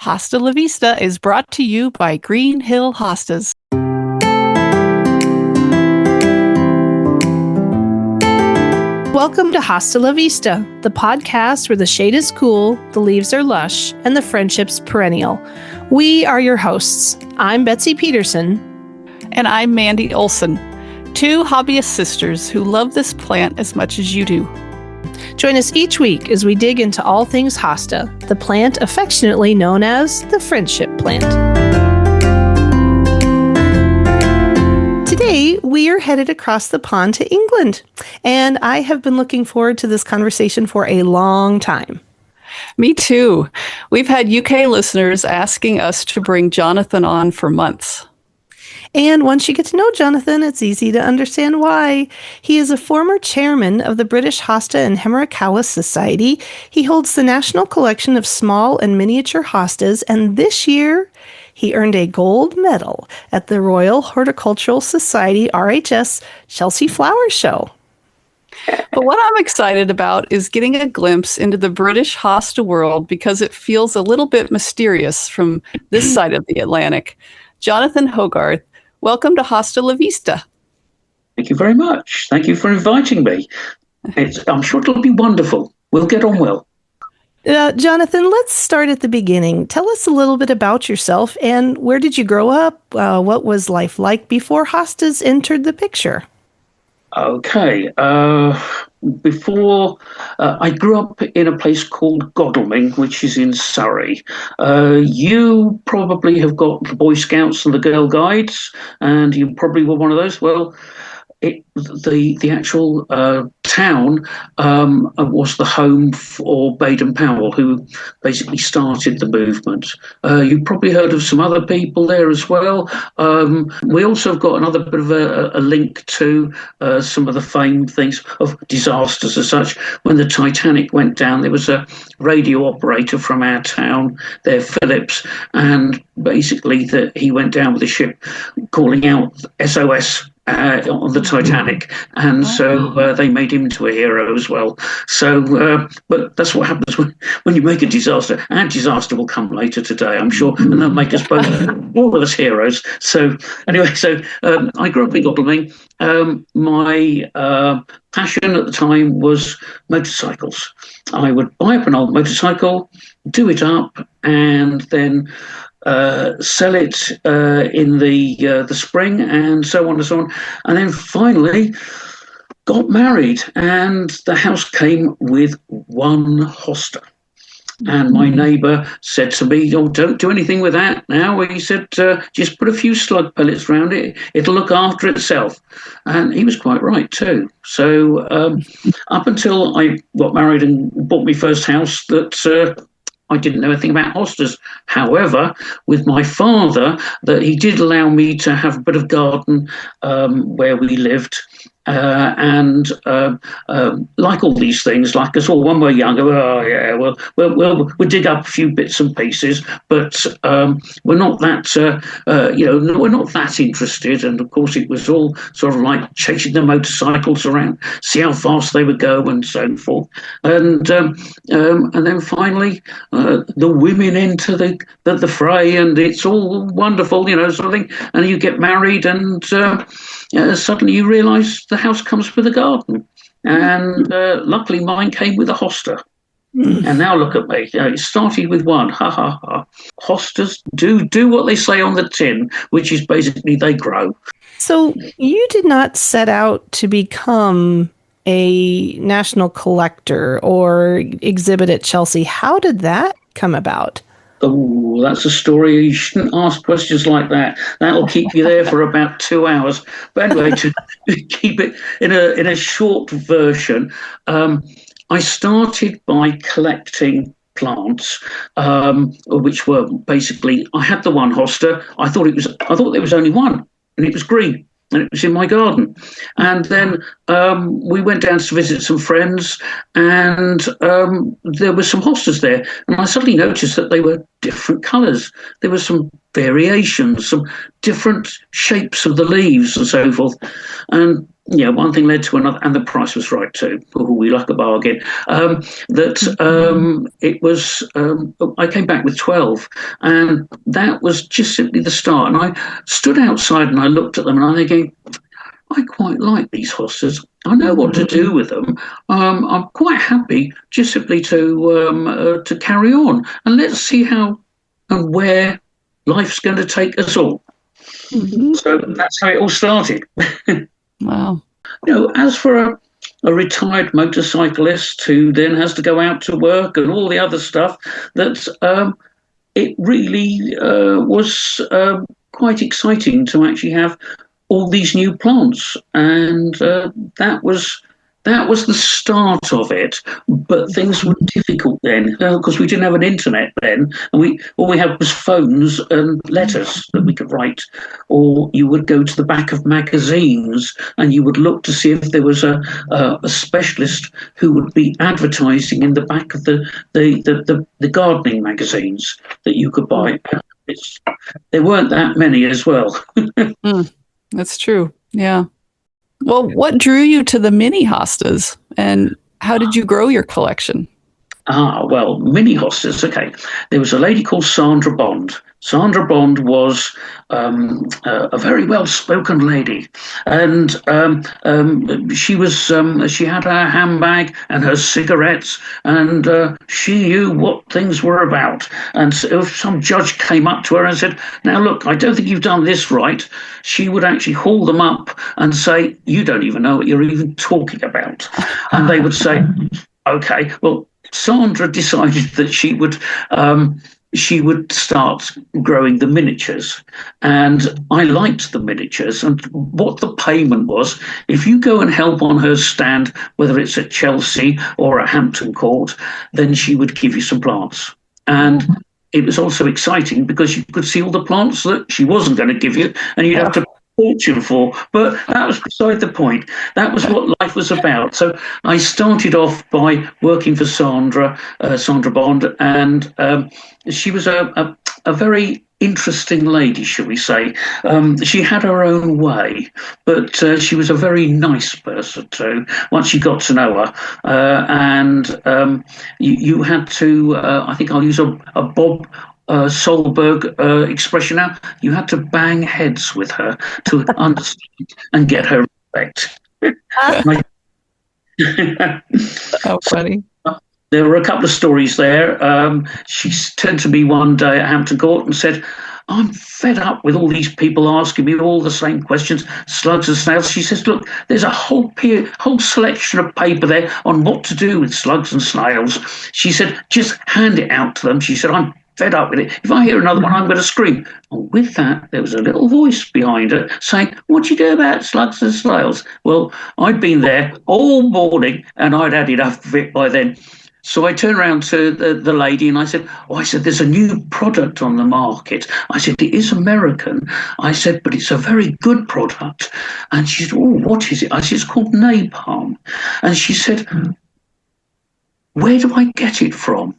Hosta La Vista is brought to you by Green Hill Hostas. Welcome to Hosta La Vista, the podcast where the shade is cool, the leaves are lush, and the friendship's perennial. We are your hosts. I'm Betsy Peterson. And I'm Mandy Olson, two hobbyist sisters who love this plant as much as you do. Join us each week as we dig into all things hosta, the plant affectionately known as the friendship plant. Today, we are headed across the pond to England, and I have been looking forward to this conversation for a long time. Me too. We've had UK listeners asking us to bring Jonathan on for months. And once you get to know Jonathan, it's easy to understand why. He is a former chairman of the British Hosta and Hemerikawa Society. He holds the National Collection of Small and Miniature Hostas, and this year he earned a gold medal at the Royal Horticultural Society RHS Chelsea Flower Show. But what I'm excited about is getting a glimpse into the British hosta world because it feels a little bit mysterious from this side of the Atlantic. Jonathan Hogarth, welcome to Hosta La Vista. Thank you very much. Thank you for inviting me. I'm sure it'll be wonderful. We'll get on well. Jonathan, let's start at the beginning. Tell us a little bit about yourself and where did you grow up? What was life like before hostas entered the picture? Okay. Before I grew up in a place called Godalming, which is in Surrey. You probably have got the Boy Scouts and the Girl Guides, and you probably were one of those. Well, the actual town was the home for Baden-Powell, who basically started the movement. You've probably heard of some other people there as well. We also have got another bit of a link to some of the famed things of disasters as such. When the Titanic went down, there was a radio operator from our town there, Phillips, and basically he went down with the ship calling out SOS on the Titanic, and so they made him into a hero as well. So, but that's what happens when you make a disaster. Our disaster will come later today, I'm sure, and they'll make us both, all of us, heroes. So, anyway, I grew up in Godalming. My passion at the time was motorcycles. I would buy up an old motorcycle, do it up, and then sell it in the spring, and so on and so on. And then finally got married, and the house came with one hosta. And my neighbour said to me, "Oh, don't do anything with that now." He said, "Just put a few slug pellets around it. It'll look after itself." And he was quite right too. So up until I got married and bought my first house, that I didn't know anything about hostas. However, with my father, that he did allow me to have a bit of garden where we lived. And like all these things, like us all when we're younger, we'll dig up a few bits and pieces, but we're not that, we're not that interested. And of course, it was all sort of like chasing the motorcycles around, see how fast they would go, and so forth. And then finally, the women enter the fray, and it's all wonderful, sort of thing. And you get married, and suddenly you realise the house comes with a garden, and luckily mine came with a hosta. And now look at me. It started with one. Ha ha ha. Hostas do what they say on the tin, which is basically they grow. So you did not set out to become a national collector or exhibit at Chelsea. How did that come about? Oh, that's a story. You shouldn't ask questions like that. That'll keep you there for about 2 hours. But anyway, to keep it in a short version, I started by collecting plants, which were basically, I had the one hosta. I thought there was only one, and it was green. And it was in my garden. And then we went down to visit some friends, and there were some hostas there. And I suddenly noticed that they were different colours. There were some variations, some different shapes of the leaves and so forth. And one thing led to another, and the price was right too. Oh, we like a bargain. It was. I came back with 12, and that was just simply the start. And I stood outside and I looked at them, and I'm thinking, I quite like these hostas. I know what to do with them. I'm quite happy just simply to carry on, and let's see how and where life's going to take us all. Mm-hmm. So that's how it all started. Wow. As for a retired motorcyclist who then has to go out to work and all the other stuff, that it really was quite exciting to actually have all these new plants, and that was the start of it. But things were difficult then because we didn't have an internet then, and all we had was phones and letters that we could write, or you would go to the back of magazines and you would look to see if there was a specialist who would be advertising in the back of the gardening magazines that you could buy. There weren't that many as well. That's true. Yeah. Well, what drew you to the mini hostas, and how did you grow your collection? Well, mini hostas. Okay, there was a lady called Sandra Bond. Sandra Bond was a very well-spoken lady, and she had her handbag and her cigarettes, and she knew what things were about. And so if some judge came up to her and said, "Now look, I don't think you've done this right," she would actually haul them up and say, "You don't even know what you're even talking about," and they would say, "Okay, well." Sandra decided that she would start growing the miniatures, and I liked the miniatures. And what the payment was, if you go and help on her stand, whether it's at Chelsea or at Hampton Court, then she would give you some plants. And it was also exciting because you could see all the plants that she wasn't going to give you, and you'd have to fortune for, but that was beside the point. That was what life was about. So I started off by working for Sandra Bond, and she was a very interesting lady, shall we say. She had her own way, but she was a very nice person too, once you got to know her. And you had to, I think I'll use a Bob Solberg expression now, you had to bang heads with her to understand and get her respect. How funny. There were a couple of stories there. She turned to me one day at Hampton Court and said, "I'm fed up with all these people asking me all the same questions, slugs and snails." She says, "Look, there's a whole selection of paper there on what to do with slugs and snails." She said, "Just hand it out to them." She said, "I'm fed up with it. If I hear another one, I'm going to scream." And with that, there was a little voice behind her saying, "What do you do about slugs and snails?" Well, I'd been there all morning and I'd had enough of it by then. So I turned around to the lady and I said, "There's a new product on the market." I said, "It is American." I said, "But it's a very good product." And she said, "Oh, what is it?" I said, "It's called napalm." And she said, "Where do I get it from?"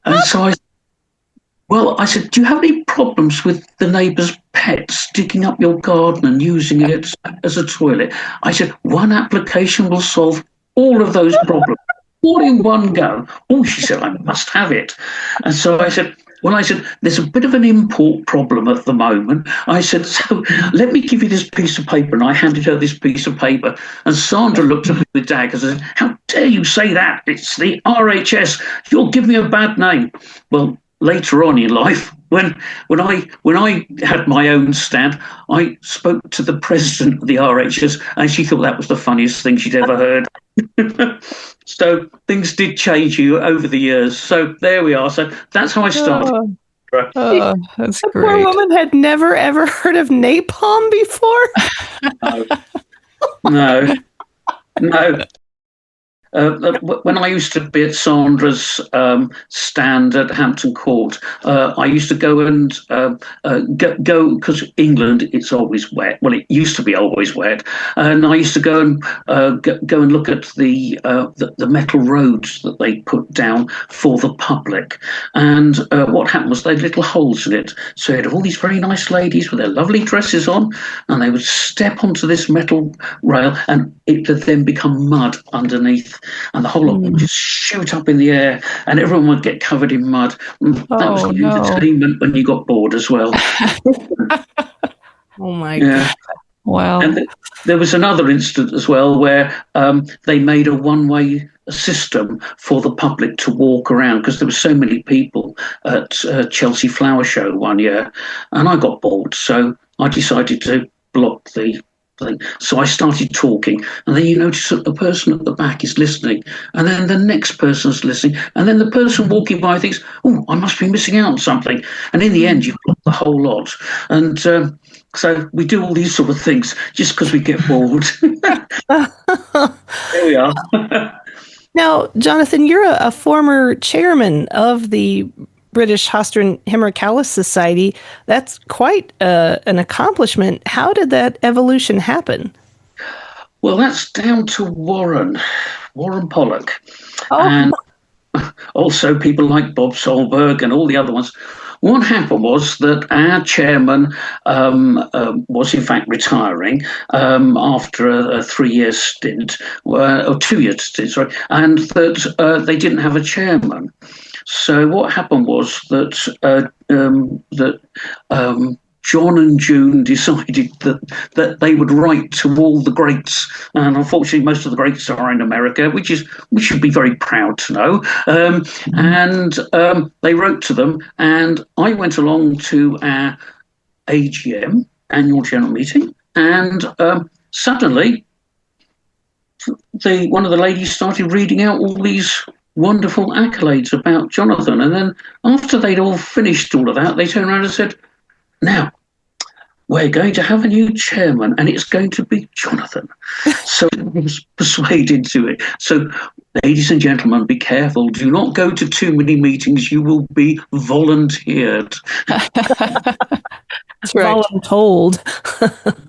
And so I said, "Do you have any problems with the neighbour's pets digging up your garden and using it as a toilet?" I said, "One application will solve all of those problems, all in one go." Oh, she said, "I must have it." And so I said, "There's a bit of an import problem at the moment." I said, "So let me give you this piece of paper." And I handed her this piece of paper. And Sandra looked at me with daggers and said, "How dare you say that? It's the RHS. You'll give me a bad name." Well, later on in life, when I had my own stand, I spoke to the president of the RHS, and she thought that was the funniest thing she'd ever heard. So things did change you over the years. So there we are. So that's how I started. That's the great. Poor woman had never ever heard of napalm before. No. when I used to be at Sandra's stand at Hampton Court, I used to go and go because England, it's always wet. Well, it used to be always wet, and I used to go and go and look at the metal roads that they put down for the public. And what happened was they had little holes in it, so you had all these very nice ladies with their lovely dresses on, and they would step onto this metal rail, and it would then become mud underneath, and the whole lot would just shoot up in the air, and everyone would get covered in mud. That was the entertainment when you got bored as well. Oh my God. Wow. And there was another incident as well where they made a one-way system for the public to walk around because there were so many people at Chelsea Flower Show one year, and I got bored, so I decided to block the thing. So I started talking, and then you notice that the person at the back is listening, and then the next person's listening, and then the person walking by thinks, oh, I must be missing out on something. And in the end, you block the whole lot. And so we do all these sort of things just because we get bored. There we are. Now, Jonathan, you're a former chairman of the British Hosta and Himmericaulis Society. That's quite an accomplishment. How did that evolution happen? Well, that's down to Warren Pollock. Oh. And also people like Bob Solberg and all the other ones. What happened was that our chairman was in fact retiring after a 3-year stint, or 2-year stint, sorry, and that they didn't have a chairman. So what happened was that John and June decided that they would write to all the greats, and unfortunately most of the greats are in America, which we should be very proud to know. And they wrote to them, and I went along to our AGM, annual general meeting, and suddenly one of the ladies started reading out all these wonderful accolades about Jonathan, and then after they'd all finished all of that, they turned around and said, now, we're going to have a new chairman, and it's going to be Jonathan. So I was persuaded to it. So, ladies and gentlemen, be careful. Do not go to too many meetings. You will be volunteered. That's right. Voluntold.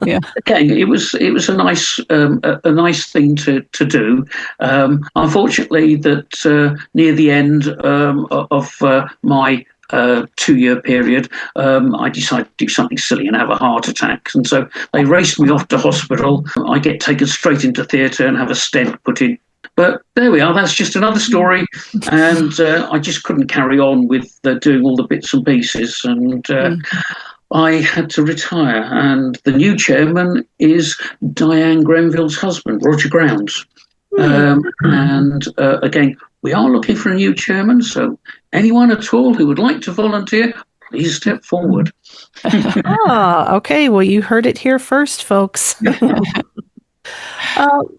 Yeah. Again, it was a nice thing to do. Unfortunately, that near the end of my 2-year period, I decided to do something silly and have a heart attack. And so they raced me off to hospital. I get taken straight into theatre and have a stent put in. But there we are. That's just another story. And I just couldn't carry on with doing all the bits and pieces. And I had to retire. And the new chairman is Diane Grenville's husband, Roger Grounds. And again, we are looking for a new chairman, so anyone at all who would like to volunteer, please step forward. Okay. Well, you heard it here first, folks.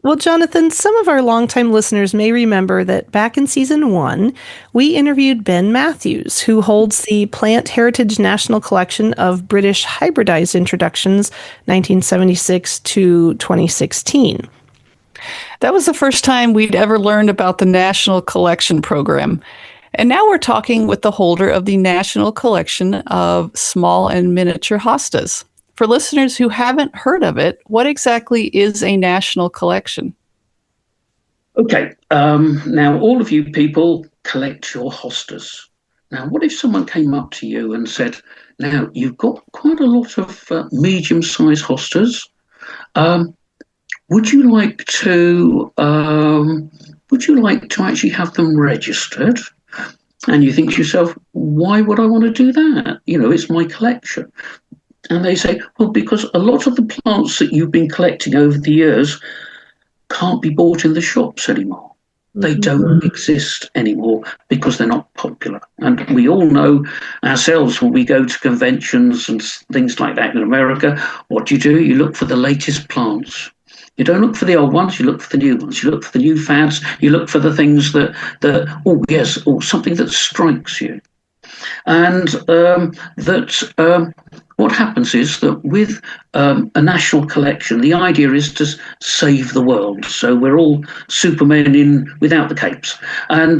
Well, Jonathan, some of our longtime listeners may remember that back in season 1, we interviewed Ben Matthews, who holds the Plant Heritage National Collection of British Hybridized Introductions, 1976 to 2016. That was the first time we'd ever learned about the National Collection Program. And now we're talking with the holder of the National Collection of Small and Miniature Hostas. For listeners who haven't heard of it, what exactly is a National Collection? Okay, now all of you people collect your hostas. Now, what if someone came up to you and said, now, you've got quite a lot of medium-sized hostas. Would you like to actually have them registered? And you think to yourself, why would I want to do that? You know, it's my collection. And they say, well, because a lot of the plants that you've been collecting over the years can't be bought in the shops anymore. They don't exist anymore because they're not popular. And we all know ourselves when we go to conventions and things like that in America, what do? You look for the latest plants. You don't look for the old ones, you look for the new ones. You look for the new fads, you look for the things that something that strikes you. and what happens is that with a national collection, the idea is to save the world. So we're all supermen without the capes, and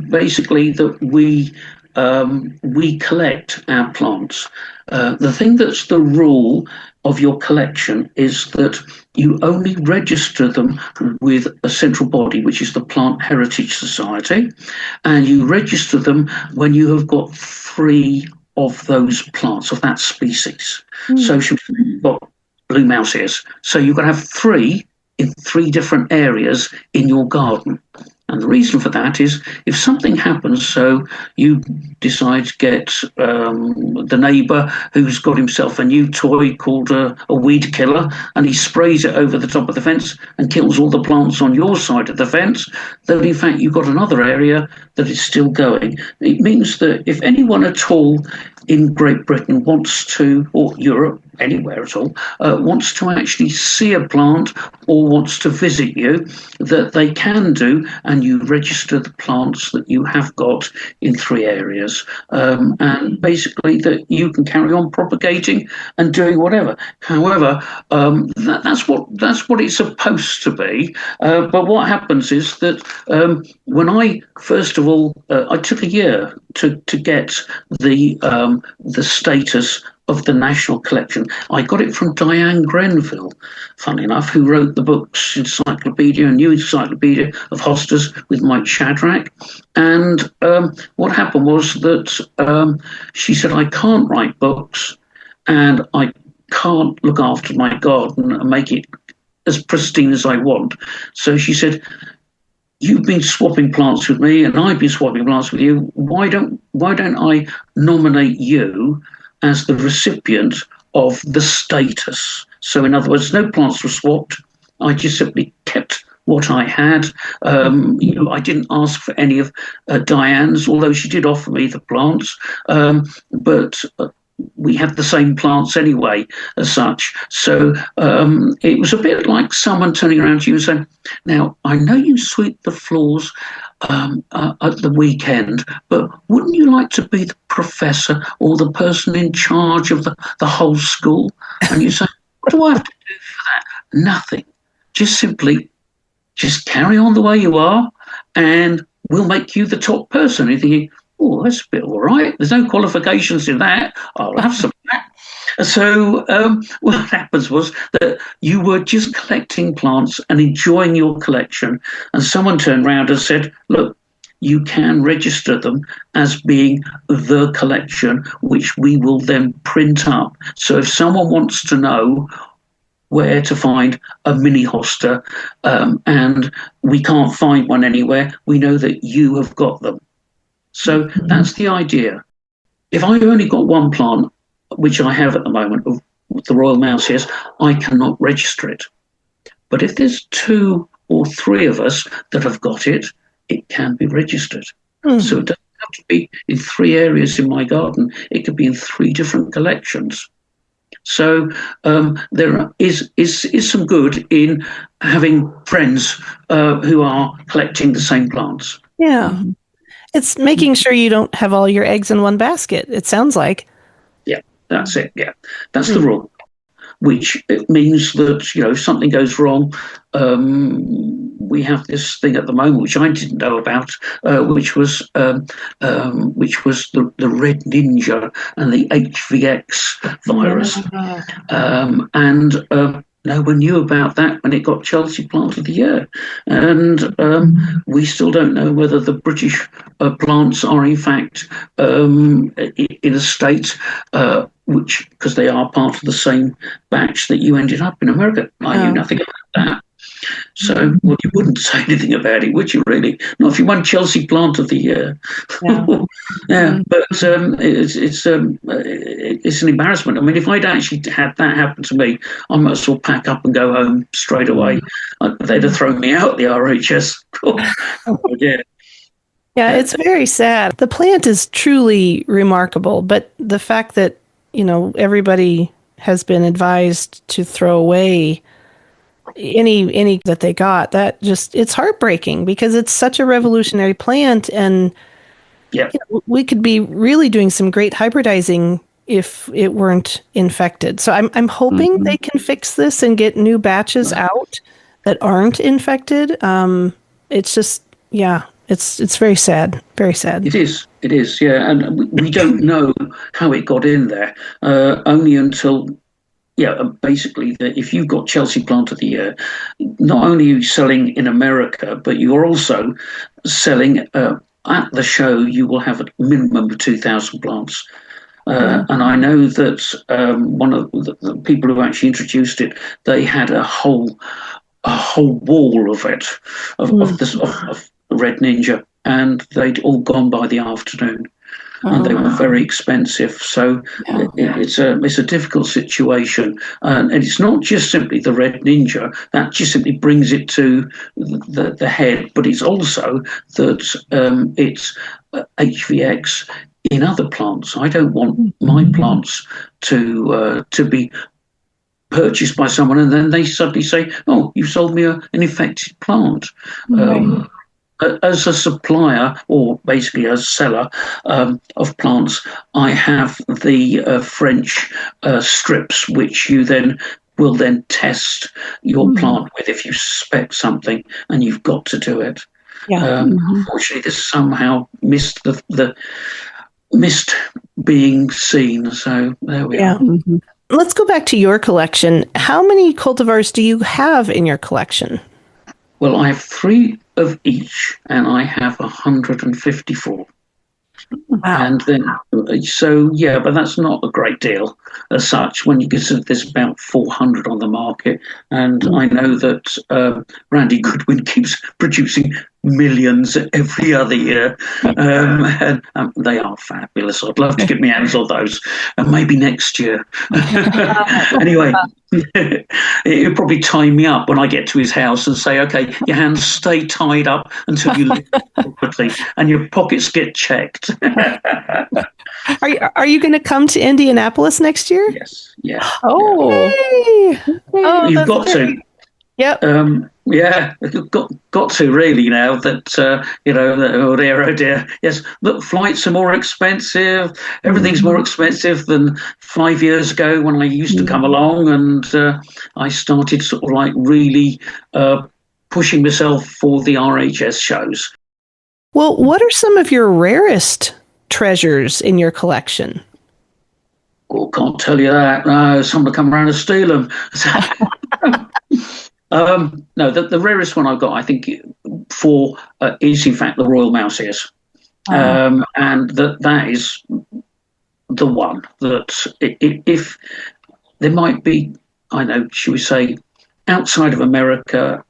basically that we collect our plants. The thing that's the rule of your collection is that you only register them with a central body, which is the Plant Heritage Society, and you register them when you have got 3 of those plants of that species. So you've got blue mouse ears. So you've got to have 3 in 3 different areas in your garden. And the reason for that is if something happens, so you decide to get the neighbour who's got himself a new toy called a weed killer, and he sprays it over the top of the fence and kills all the plants on your side of the fence, then in fact you've got another area that is still going. It means that if anyone at all in Great Britain wants to, or Europe, anywhere at all, wants to actually see a plant or wants to visit you, that they can do, and you register the plants that you have got in 3 areas, and basically that you can carry on propagating and doing whatever. However, that's what it's supposed to be. But what happens is that when I first of all, I took a year to get the status of the National Collection. I got it from Diane Grenville, funny enough, who wrote the books Encyclopedia, a New Encyclopedia of Hostas with Mike Shadrach. And what happened was that she said, I can't write books and I can't look after my garden and make it as pristine as I want. So she said, you've been swapping plants with me and I've been swapping plants with you. Why don't I nominate you as the recipient of the status? So in other words, no plants were swapped. I just simply kept what I had. I didn't ask for any of Diane's, although she did offer me the plants. But we had the same plants anyway, as such. So it was a bit like someone turning around to you and saying, now, I know you sweep the floors at the weekend, but wouldn't you like to be the professor or the person in charge of the whole school? And you say, what do I have to do for that? Nothing. Just simply, just carry on the way you are and we'll make you the top person. And you're thinking, oh, that's a bit all right. There's no qualifications in that. I'll have some of that. So what happens was that you were just collecting plants and enjoying your collection, and someone turned around and said, look, you can register them as being the collection, which we will then print up. So if someone wants to know where to find a mini hosta and we can't find one anywhere, we know that you have got them. So that's the idea. If I only got one plant, which I have at the moment, of the Royal Mouse ears, I cannot register it. But if there's 2 or 3 of us that have got it, it can be registered. So it doesn't have to be in 3 areas in my garden. It could be in 3 different collections. So there is some good in having friends who are collecting the same plants. Yeah. It's making sure you don't have all your eggs in one basket, it sounds like. Yeah, that's it. Yeah, that's the rule, which it means that, if something goes wrong, we have this thing at the moment, which I didn't know about, which was the red ninja and the HVX virus. And no one knew about that when it got Chelsea Plant of the Year. And we still don't know whether the British plants are in fact in a state which, because they are part of the same batch that you ended up in America. I knew nothing about that. So, well, you wouldn't say anything about it, would you, really? Not if you won Chelsea Plant of the Year. Yeah, but it's an embarrassment. I mean, if I'd actually had that happen to me, I might as well pack up and go home straight away. They'd have thrown me out the RHS. Yeah, it's very sad. The plant is truly remarkable, but the fact that, everybody has been advised to throw away any that they got, that just, it's heartbreaking because it's such a revolutionary plant, and Yeah. We could be really doing some great hybridizing if it weren't infected. So I'm hoping they can fix this and get new batches out that aren't infected. It's just, yeah, it's very sad, very sad. It is, yeah. And we don't know how it got in there, only until, basically, if you've got Chelsea Plant of the Year, not only are you selling in America, but you're also selling at the show, you will have a minimum of 2,000 plants. And I know that one of the people who actually introduced it, they had a whole wall of it, of Red Ninja, and they'd all gone by the afternoon, and they were very expensive. So it's a difficult situation, and it's not just simply the Red Ninja that just simply brings it to the head, but it's also that it's HVX in other plants. I don't want my plants to be purchased by someone and then they suddenly say, "Oh, you sold me an infected plant." As a supplier, or basically as seller of plants, I have the French strips, which you then will then test your plant with if you suspect something, and you've got to do it. Unfortunately, this somehow missed missed being seen. So there we are. Let's go back to your collection. How many cultivars do you have in your collection? Well, I have 3 of each, and I have 154. Wow. And then, but that's not a great deal as such when you consider there's about 400 on the market. And I know that Randy Goodwin keeps producing millions every other year. And they are fabulous. I'd love to get my hands on those, and maybe next year. Anyway, it'll probably tie me up when I get to his house and say, "Okay, your hands stay tied up until you leave properly, and your pockets get checked." Are you going to come to Indianapolis next year? Yes. Yeah. Oh, yeah. You've got to. Yep. Got to really now that oh dear. Yes, look, flights are more expensive. Everything's more expensive than 5 years ago when I used to come along, and I started sort of like really pushing myself for the RHS shows. Well, what are some of your rarest treasures in your collection? Oh, can't tell you that. No, someone will come around and steal them. No, the rarest one I've got, I think, is in fact the Royal Mouse ears, and that is the one that if there might be, I know, should we say, outside of America,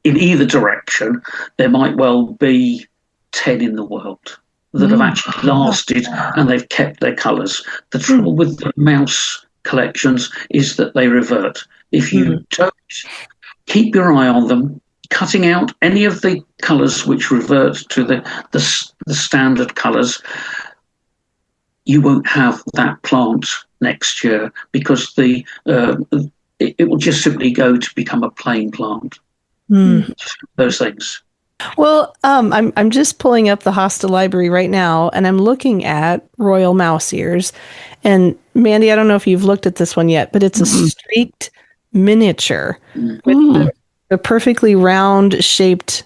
in either direction, there might well be 10 in the world that have actually lasted and they've kept their colours. The trouble with the mouse collections is that they revert. If you don't keep your eye on them, cutting out any of the colours which revert to the standard colours, you won't have that plant next year because it will just simply go to become a plain plant. Those things. Well, I'm just pulling up the Hosta library right now, and I'm looking at Royal Mouse ears. And Mandy, I don't know if you've looked at this one yet, but it's a streaked miniature with the perfectly round shaped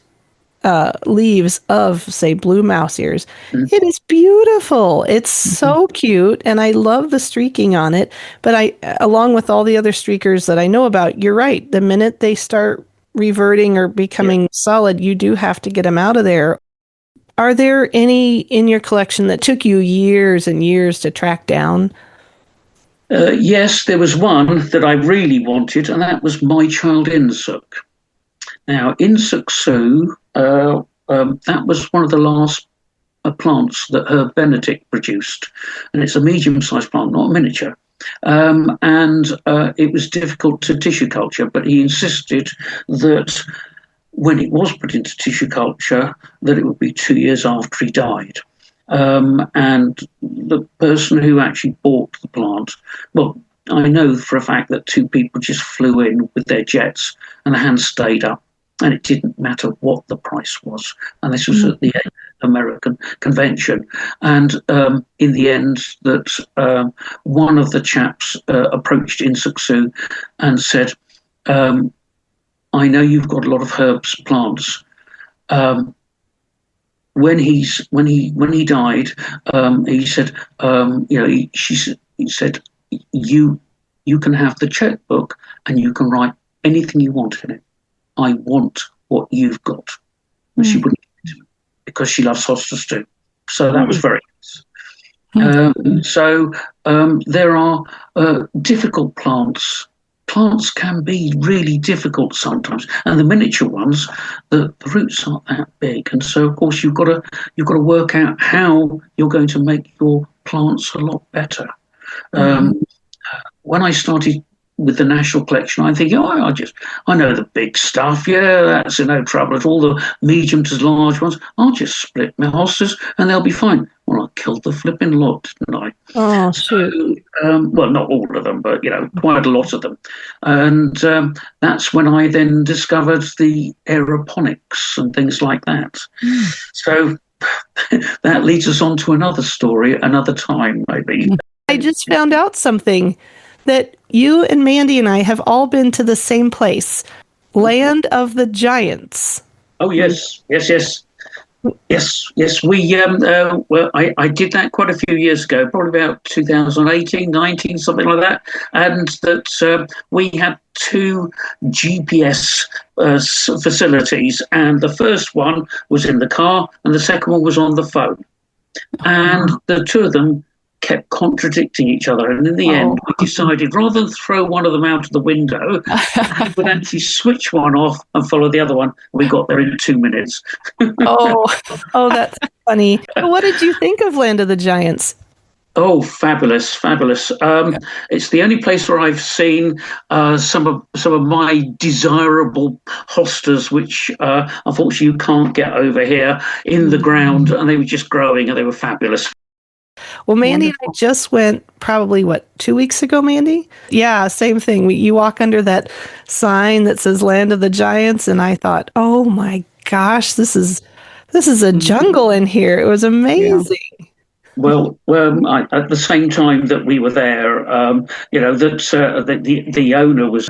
leaves of, say, blue mouse ears. It is beautiful. It's so cute, and I love the streaking on it. But along with all the other streakers that I know about, you're right. The minute they start reverting or becoming solid, you do have to get them out of there. Are there any in your collection that took you years and years to track down? Yes, there was one that I really wanted, and that was My Child Insuk. Now, Insuk Su, that was one of the last plants that Herb Benedict produced, and it's a medium-sized plant, not a miniature. And it was difficult to tissue culture, but he insisted that when it was put into tissue culture, that it would be 2 years after he died. And the person who actually bought the plant, well, I know for a fact that 2 people just flew in with their jets and the hand stayed up, and it didn't matter what the price was. And this was at American convention. And in the end, that one of the chaps approached Insuksu and said, I know you've got a lot of herbs plants. When he died, he said, he said, you can have the checkbook and you can write anything you want in it. I want what you've got. And she wouldn't give it to him because she loves hostas too. So that was very nice. So there are difficult plants. Plants can be really difficult sometimes, and the miniature ones, the roots aren't that big, and so of course you've got to work out how you're going to make your plants a lot better. When I started with the National Collection, I think, I know the big stuff. Yeah, that's no trouble at all. The medium to large ones, I'll just split my hostas and they'll be fine. Well, I killed the flipping lot, didn't I? Oh, shoot. Well, not all of them, but, quite a lot of them. And that's when I then discovered the aeroponics and things like that. So that leads us on to another story, another time, maybe. I just found out something, that you and Mandy and I have all been to the same place, Land of the Giants. Oh, yes. We well, I did that quite a few years ago, probably about 2018, 19, something like that. And that we had 2 GPS facilities, and the first one was in the car, and the second one was on the phone. And the two of them kept contradicting each other, and in the end we decided, rather than throw one of them out of the window, we would actually switch one off and follow the other one. We got there in 2 minutes. Oh, that's funny. What did you think of Land of the Giants? Oh, fabulous. It's the only place where I've seen some of my desirable hostas, which unfortunately you can't get over here, in the ground, and they were just growing, and they were fabulous. Well, Mandy and I just went probably, 2 weeks ago, Mandy? Yeah, same thing. You walk under that sign that says Land of the Giants, and I thought, oh my gosh, this is a jungle in here. It was amazing. Yeah. Well, at the same time that we were there, the owner was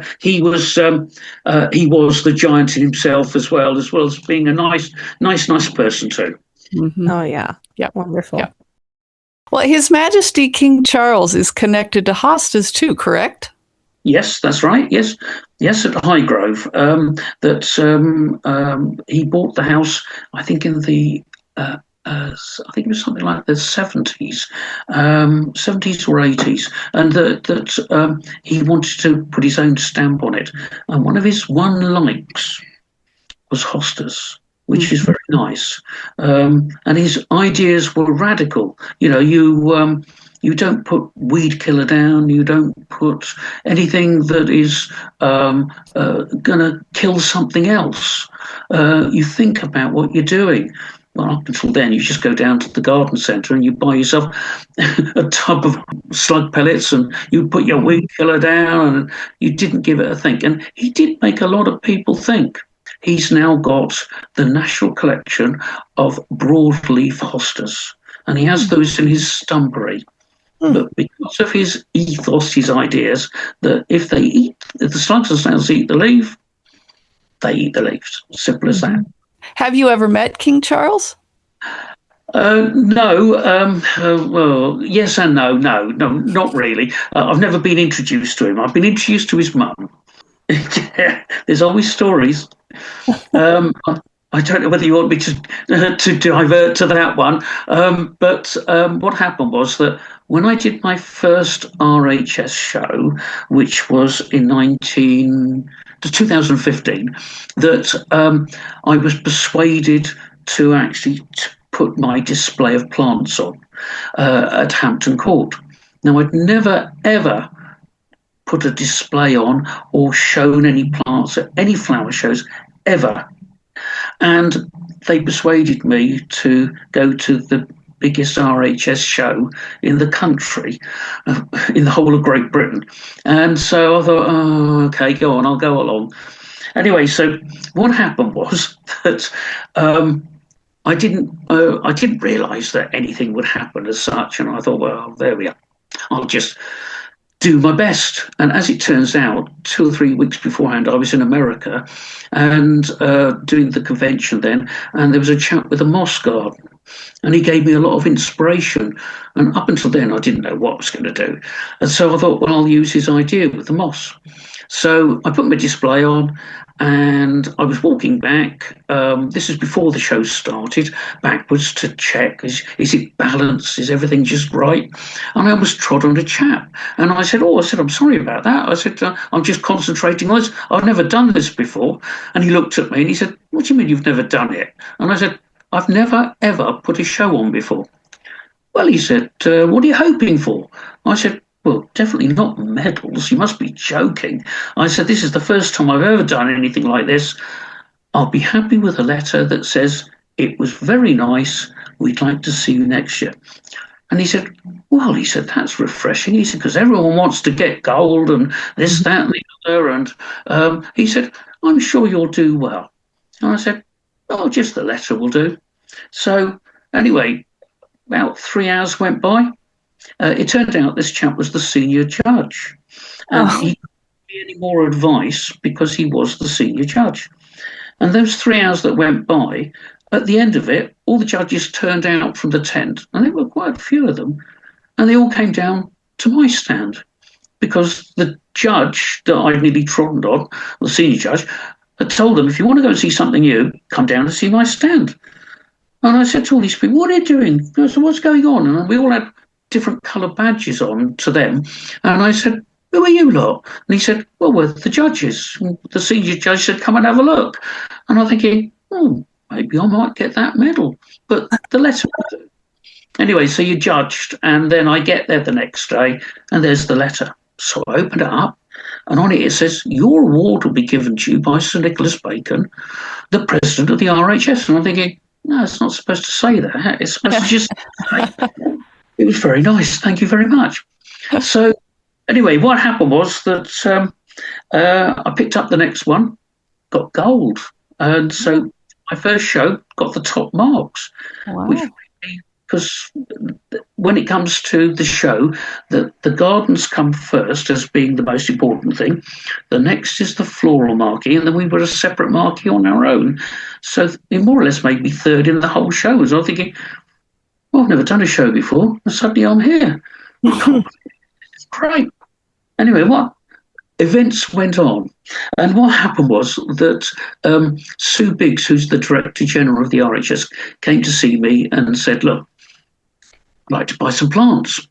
the giant himself, as well as being a nice person too. Mm-hmm. Oh yeah, wonderful. Yeah. Well, His Majesty King Charles is connected to hostas too, correct? Yes, that's right. Yes, at Highgrove. He bought the house, I think, in the I think it was something like the 70s, 70s or 80s, and that he wanted to put his own stamp on it. And one of his likes was hostas, which is very nice. And his ideas were radical. You don't put weed killer down. You don't put anything that is going to kill something else. You think about what you're doing. Well, up until then, you just go down to the garden centre and you buy yourself a tub of slug pellets and you put your weed killer down, and you didn't give it a think. And he did make a lot of people think. He's now got the National Collection of broadleaf hostas, and he has those in his stumpery. But because of his ethos, his ideas, that if the slugs and snails eat the leaf, they eat the leaves. Simple as that. Have you ever met King Charles? No. Well, yes and no. No, not really. I've never been introduced to him. I've been introduced to his mum. There's always stories. I don't know whether you want me to divert to that one, but what happened was that when I did my first RHS show, which was in 2015, that I was persuaded to actually put my display of plants on at Hampton Court. Now, I'd never, ever put a display on or shown any plants at any flower shows, ever. And they persuaded me to go to the biggest RHS show in the country, in the whole of Great Britain. And so I thought, oh, okay, go on, I'll go along. Anyway, so what happened was that I didn't realise that anything would happen as such, and I thought, well, there we are. I'll just do my best. And as it turns out, 2 or 3 weeks beforehand, I was in America and doing the convention then, and there was a chap with a moss garden, and he gave me a lot of inspiration. And up until then, I didn't know what I was going to do. And so I thought, well, I'll use his idea with the moss. So I put my display on, and I was walking back. This is before the show started, backwards to check, is it balanced? Is everything just right? And I almost trod on a chap. And I said, I'm sorry about that. I said, I'm just concentrating on this. I've never done this before. And he looked at me and he said, what do you mean you've never done it? And I said, I've never, ever put a show on before. Well, he said, what are you hoping for? I said, well, definitely not medals. You must be joking. I said, this is the first time I've ever done anything like this. I'll be happy with a letter that says, it was very nice. We'd like to see you next year. And he said, well, that's refreshing. He said, because everyone wants to get gold and this, that, and the other. And he said, I'm sure you'll do well. And I said, oh, just the letter will do. So anyway, about 3 hours went by. It turned out this chap was the senior judge. And he didn't give me any more advice because he was the senior judge. And those 3 hours that went by, at the end of it, all the judges turned out from the tent, and there were quite a few of them, and they all came down to my stand because the judge that I'd nearly trodden on, the senior judge, had told them, if you want to go and see something new, come down and see my stand. And I said to all these people, what are you doing? I said, what's going on? And we all had different colour badges on to them. And I said, who are you lot? And he said, well, we're the judges. And the senior judge said, come and have a look. And I'm thinking, maybe I might get that medal. But the letter would do. Anyway, so you judged, and then I get there the next day, and there's the letter. So I open it up, and on it says, your award will be given to you by Sir Nicholas Bacon, the president of the RHS. And I'm thinking, no, it's not supposed to say that. It's supposed to just say, it was very nice. Thank you very much. So anyway, what happened was that I picked up the next one, got gold. And so my first show got the top marks, which because when it comes to the show, the gardens come first as being the most important thing. The next is the floral marquee, and then we were a separate marquee on our own. So it more or less made me third in the whole show. So I was thinking, well, I've never done a show before, and suddenly I'm here. It's great. Anyway, what events went on, and what happened was that Sue Biggs, who's the Director General of the RHS, came to see me and said, look, I'd like to buy some plants.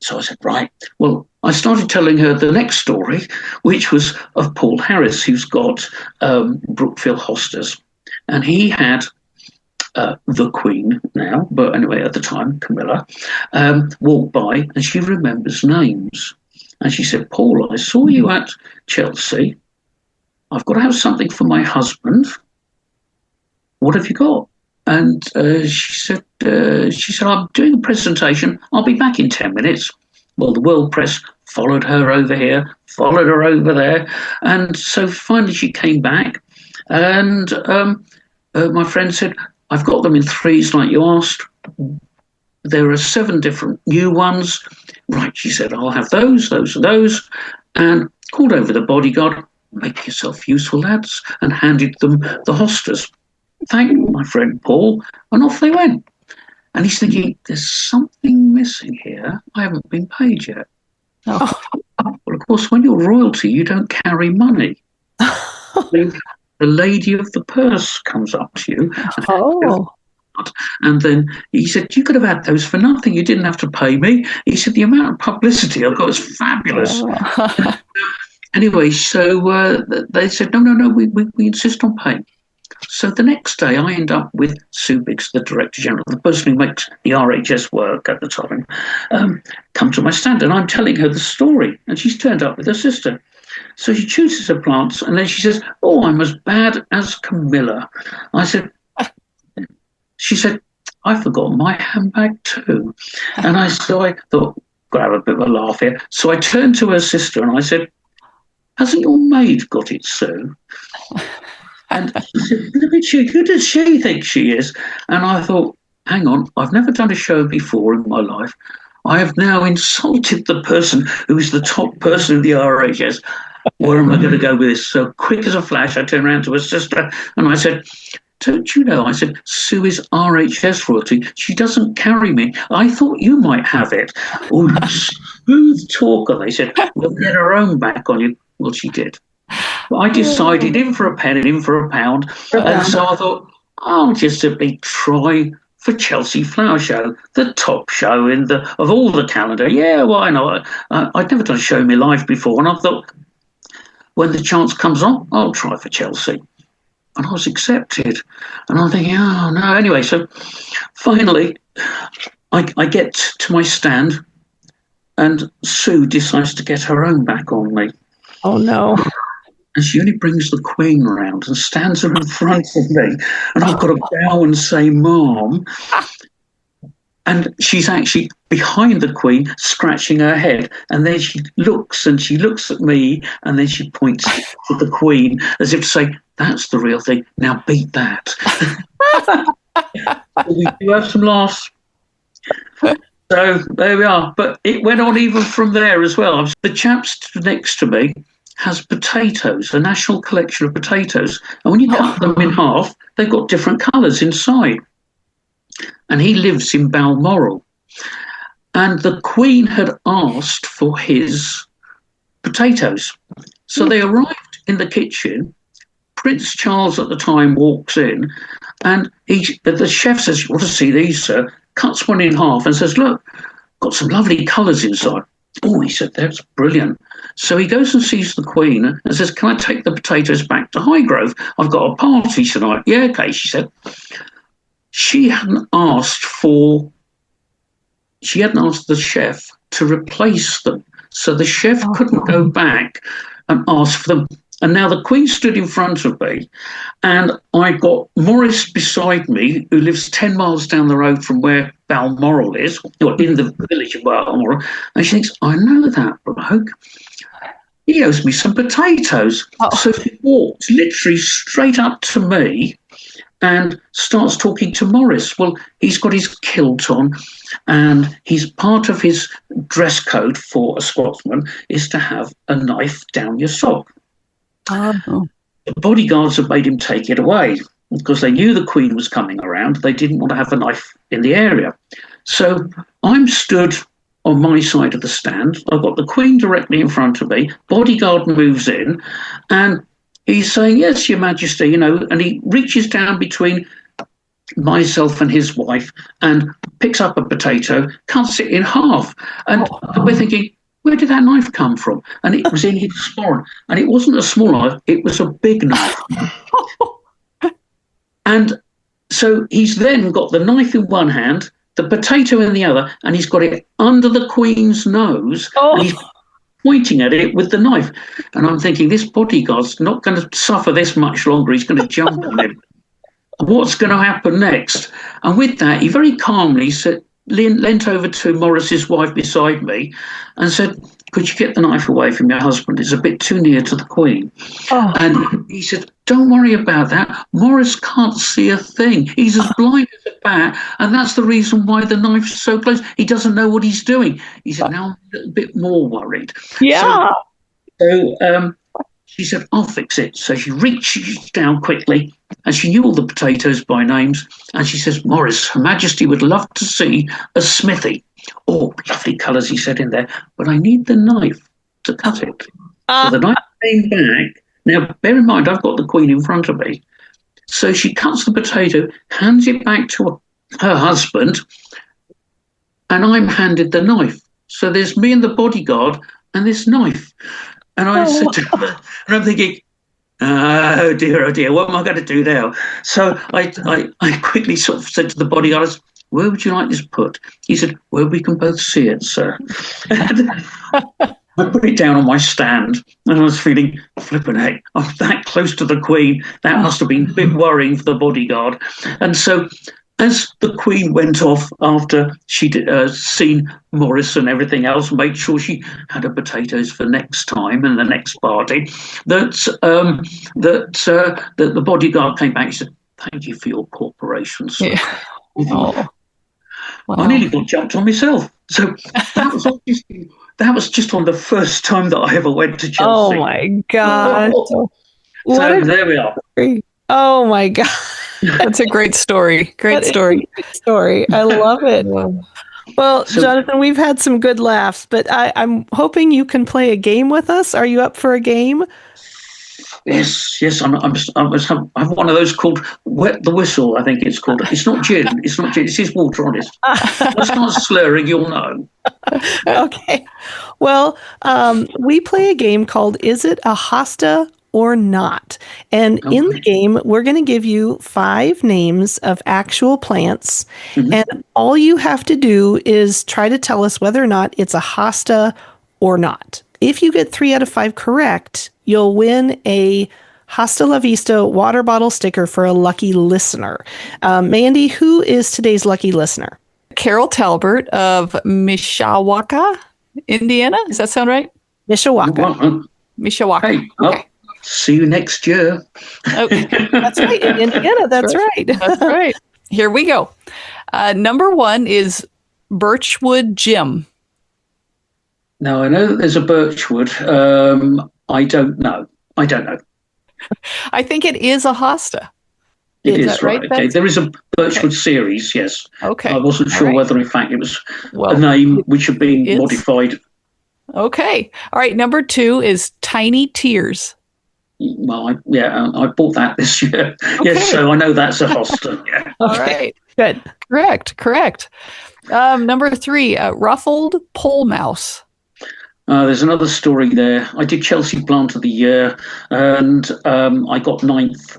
So I said, right. Well, I started telling her the next story, which was of Paul Harris, who's got Brookfield Hostas. And he had the Queen now, but anyway, at the time, Camilla, walked by, and she remembers names. And she said, Paul, I saw you at Chelsea. I've got to have something for my husband. What have you got? And she said, I'm doing a presentation. I'll be back in 10 minutes. Well, the world press followed her over here, followed her over there. And so finally she came back. And my friend said, I've got them in threes like you asked. There are 7 different new ones. Right, she said, I'll have those, and those. And called over the bodyguard, make yourself useful, lads, and handed them the Hostas. Thank my friend Paul, and off they went. And he's thinking, there's something missing here. I haven't been paid yet. Well, of course, when you're royalty, you don't carry money. The lady of the purse comes up to you. And then he said, you could have had those for nothing. You didn't have to pay me. He said, the amount of publicity I've got is fabulous. Anyway, so they said, no, we insist on paying. So the next day I end up with Sue Biggs, the Director General, the person who makes the RHS work at the time, come to my stand, and I'm telling her the story. And she's turned up with her sister. So she chooses her plants, and then she says, I'm as bad as Camilla. She said, I forgot my handbag too. And I thought, got to have a bit of a laugh here. So I turned to her sister and I said, hasn't your maid got it, Sue? And she said, look at you, who does she think she is? And I thought, hang on, I've never done a show before in my life. I have now insulted the person who is the top person in the RHS. Where am I going to go with this? So quick as a flash, I turned around to her sister and I said, don't you know? I said, Sue is RHS royalty. She doesn't carry me. I thought you might have it. Oh, smooth talker. They said, we'll get her own back on you. Well, she did. But I decided in for a penny, in for a pound. And so I thought, I'll just simply try for Chelsea Flower Show, the top show of all the calendar. Yeah, why not? I'd never done a show in my life before. And I thought, when the chance comes on, I'll try for Chelsea. And I was accepted. And I'm thinking, oh, no. Anyway, so finally, I get to my stand and Sue decides to get her own back on me. Oh, no. And she only brings the Queen round and stands her in front of me. And I've got to bow and say, Mom. And she's actually behind the Queen, scratching her head. And then she looks at me, and then she points to the Queen as if to say, that's the real thing. Now beat that. We do have some laughs. So there we are. But it went on even from there as well. The chap next to me has potatoes, a national collection of potatoes. And when you cut them in half, they've got different colours inside. And he lives in Balmoral. And the Queen had asked for his potatoes. So they arrived in the kitchen. Prince Charles at the time walks in, and the chef says, you want to see these, sir? Cuts one in half and says, look, got some lovely colours inside. Oh, he said, that's brilliant. So he goes and sees the Queen and says, can I take the potatoes back to Highgrove? I've got a party tonight. Yeah, okay, she said. She hadn't asked the chef to replace them. So the chef couldn't go back and ask for them. And now the Queen stood in front of me, and I got Morris beside me, who lives 10 miles down the road from where Balmoral is, or in the village of Balmoral. And she thinks, I know that bloke. He owes me some potatoes. Oh. So she walked literally straight up to me and starts talking to Morris. Well, he's got his kilt on, and he's part of his dress code for a Scotsman is to have a knife down your sock. Oh. The bodyguards had made him take it away because they knew the Queen was coming around. They didn't want to have a knife in the area. So I'm stood on my side of the stand. I've got the Queen directly in front of me. Bodyguard moves in, and he's saying, yes, Your Majesty, and he reaches down between myself and his wife and picks up a potato, cuts it in half. And we're thinking, where did that knife come from? And it was in his sporran. And it wasn't a small knife, it was a big knife. And so he's then got the knife in one hand, the potato in the other, and he's got it under the Queen's nose. Oh. And he's pointing at it with the knife. And I'm thinking, this bodyguard's not going to suffer this much longer. He's going to jump on him. What's going to happen next? And with that, he very calmly leant over to Morris's wife beside me and said, could you get the knife away from your husband? It's a bit too near to the Queen. Oh. And he said, don't worry about that. Morris can't see a thing. He's as blind as a bat, and that's the reason why the knife's so close. He doesn't know what he's doing. He said, now I'm a little bit more worried. Yeah. So she said, I'll fix it. So she reaches down quickly, and she knew all the potatoes by names, and she says, Morris, Her Majesty would love to see a smithy. Oh, lovely colours, he said in there, but I need the knife to cut it. So the knife came back. Now, bear in mind, I've got the Queen in front of me. So she cuts the potato, hands it back to her husband, and I'm handed the knife. So there's me and the bodyguard and this knife. And I said to her, and I'm thinking, oh dear, what am I going to do now? So I quickly sort of said to the bodyguard, where would you like this put? He said, where we can both see it, sir. I put it down on my stand, and I was feeling, flipping heck, I'm that close to the Queen. That must have been a bit worrying for the bodyguard. And as the Queen went off after she'd seen Morris and everything else, made sure she had her potatoes for next time and the next party, that the bodyguard came back and said, "Thank you for your cooperation, sir." Yeah. Oh, wow. I nearly got jumped on myself. So that was just on the first time that I ever went to Chelsea. Oh my God. So there we are. Oh my God. That's a great story. Great story. Story. I love it. Well, Jonathan, we've had some good laughs, but I'm hoping you can play a game with us. Are you up for a game? Yes. I have one of those called Wet the Whistle, I think it's called. It's not gin. It's just water on it. Let's not slurring, you'll know. Okay. Well, we play a game called Is It a Hosta or Not? And in the game, we're going to give you 5 names of actual plants. Mm-hmm. And all you have to do is try to tell us whether or not it's a hosta or not. If you get 3 out of 5 correct, you'll win a Hosta La Vista water bottle sticker for a lucky listener. Mandy, who is today's lucky listener? Carol Talbert of Mishawaka, Indiana. Does that sound right? Mishawaka. Hey, okay. See you next year. Okay. That's right. In Indiana, that's right. That's right. Here we go. Number 1 is Birchwood Jim. Now, I know that there's a Birchwood. I don't know. I think it is a hosta. It is right. Okay. There is a Birchwood series, yes. Okay. I wasn't sure whether, in fact, it was a name which had been modified. Okay. All right. Number 2 is Tiny Tears. Well, I bought that this year. Okay. Yes, so I know that's a hosta. Yeah. All right. Good. Correct. Number 3, Ruffled Pole Mouse. There's another story there. I did Chelsea Plant of the Year, and I got 9th